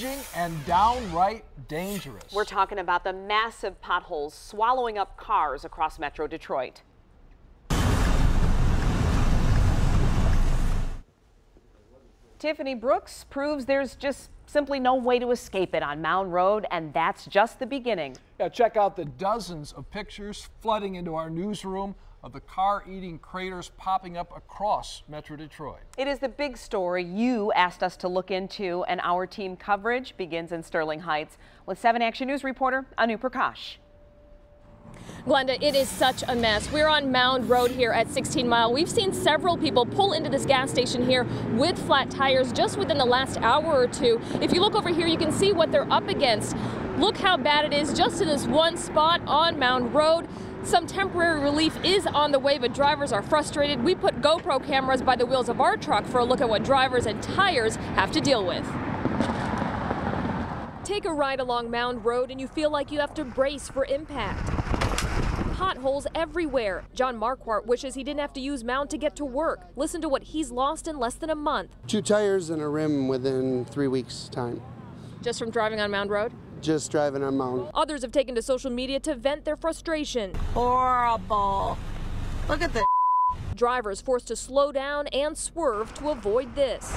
and downright dangerous. We're talking about the massive potholes swallowing up cars across Metro Detroit. Tiffany Brooks proves there's just simply no way to escape it on Mound Road, and that's just the beginning. Yeah, check out the dozens of pictures flooding into our newsroom of the car-eating craters popping up across Metro Detroit. It is the big story you asked us to look into, and our team coverage begins in Sterling Heights with 7 Action News reporter Anu Prakash. Glenda, it is such a mess. We're on Mound Road here at 16 Mile. We've seen several people pull into this gas station here with flat tires just within the last hour or two. If you look over here, you can see what they're up against. Look how bad it is just in this one spot on Mound Road. Some temporary relief is on the way, but drivers are frustrated. We put GoPro cameras by the wheels of our truck for a look at what drivers and tires have to deal with. Take a ride along Mound Road and you feel like you have to brace for impact. Potholes everywhere. John Marquardt wishes he didn't have to use Mound to get to work. Listen to what he's lost in less than a month. 2 tires and a rim within 3 weeks' time. Just from driving on Mound Road? Just driving on Mound. Others have taken to social media to vent their frustration. Horrible. Look at this. Drivers forced to slow down and swerve to avoid this.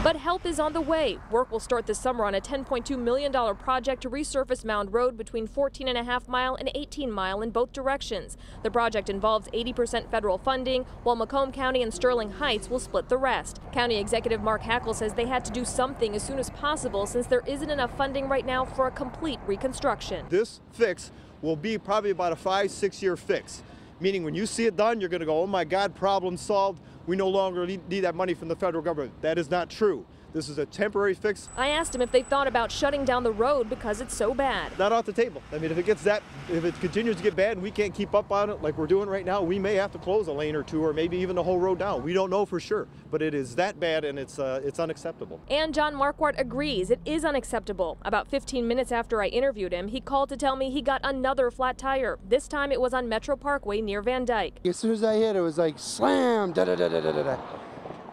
But help is on the way. Work will start this summer on a $10.2 million project to resurface Mound Road between 14.5 Mile and 18 Mile in both directions. The project involves 80% federal funding, while Macomb County and Sterling Heights will split the rest. County Executive Mark Hackle says they had to do something as soon as possible since there isn't enough funding right now for a complete reconstruction. This fix will be probably about a 5-6 year fix, meaning when you see it done, you're going to go, oh my God, problem solved. We no longer need that money from the federal government. That is not true. This is a temporary fix. I asked him if they thought about shutting down the road because it's so bad. Not off the table. I mean, if it continues to get bad and we can't keep up on it like we're doing right now, we may have to close a lane or two or maybe even the whole road down. We don't know for sure, but it is that bad and it's unacceptable. And John Marquardt agrees it is unacceptable. About 15 minutes after I interviewed him, he called to tell me he got another flat tire. This time it was on Metro Parkway near Van Dyke. As soon as I hit, it was like slam, da da da da da da.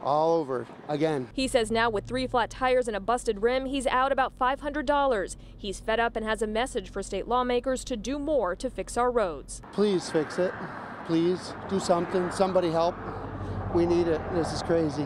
All over again. He says now with 3 flat tires and a busted rim, he's out about $500. He's fed up and has a message for state lawmakers to do more to fix our roads. Please fix it. Please do something. Somebody help. We need it. This is crazy.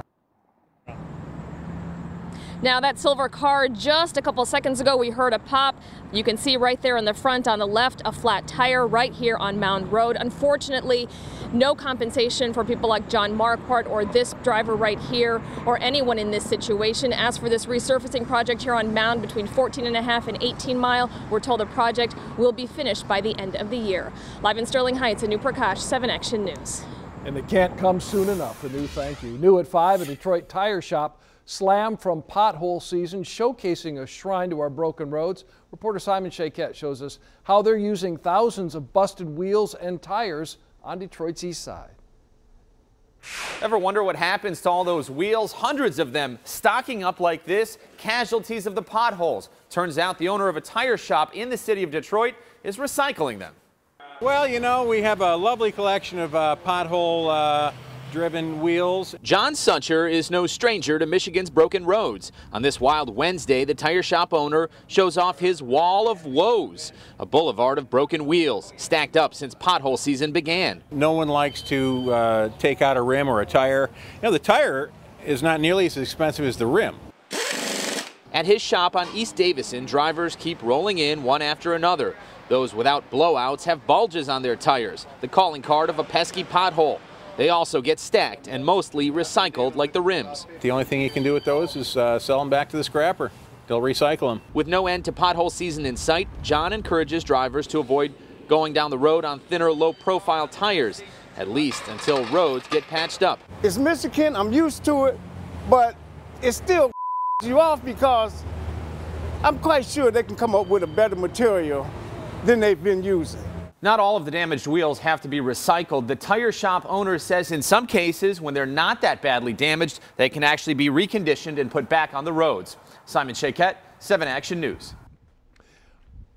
Now that silver car, just a couple seconds ago we heard a pop. You can see right there in the front on the left a flat tire right here on Mound Road. Unfortunately, no compensation for people like John Marquardt or this driver right here or anyone in this situation. As for this resurfacing project here on Mound between 14.5 and 18 Mile, we're told the project will be finished by the end of the year. Live in Sterling Heights, Anu Prakash, 7 Action News. And it can't come soon enough. A new thank you. New at 5, a Detroit tire shop slammed from pothole season, showcasing a shrine to our broken roads. Reporter Simon Shaquette shows us how they're using thousands of busted wheels and tires on Detroit's east side. Ever wonder what happens to all those wheels? Hundreds of them stocking up like this, casualties of the potholes. Turns out the owner of a tire shop in the city of Detroit is recycling them. Well, you know, we have a lovely collection of pothole driven wheels. John Sucher is no stranger to Michigan's broken roads. On this wild Wednesday, the tire shop owner shows off his wall of woes, a boulevard of broken wheels stacked up since pothole season began. No one likes to take out a rim or a tire. You know, the tire is not nearly as expensive as the rim. At his shop on East Davison, drivers keep rolling in one after another. Those without blowouts have bulges on their tires, the calling card of a pesky pothole. They also get stacked and mostly recycled like the rims. The only thing you can do with those is sell them back to the scrapper. They'll recycle them. With no end to pothole season in sight, John encourages drivers to avoid going down the road on thinner, low-profile tires, at least until roads get patched up. It's Michigan, I'm used to it, but it still you off because I'm quite sure they can come up with a better material than they've been using. Not all of the damaged wheels have to be recycled. The tire shop owner says in some cases, when they're not that badly damaged, they can actually be reconditioned and put back on the roads. Simon Shaquette, 7 Action News.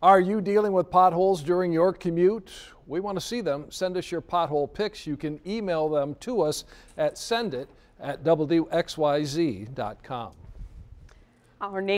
Are you dealing with potholes during your commute? We want to see them. Send us your pothole pics. You can email them to us at sendit@WXYZ.com. Our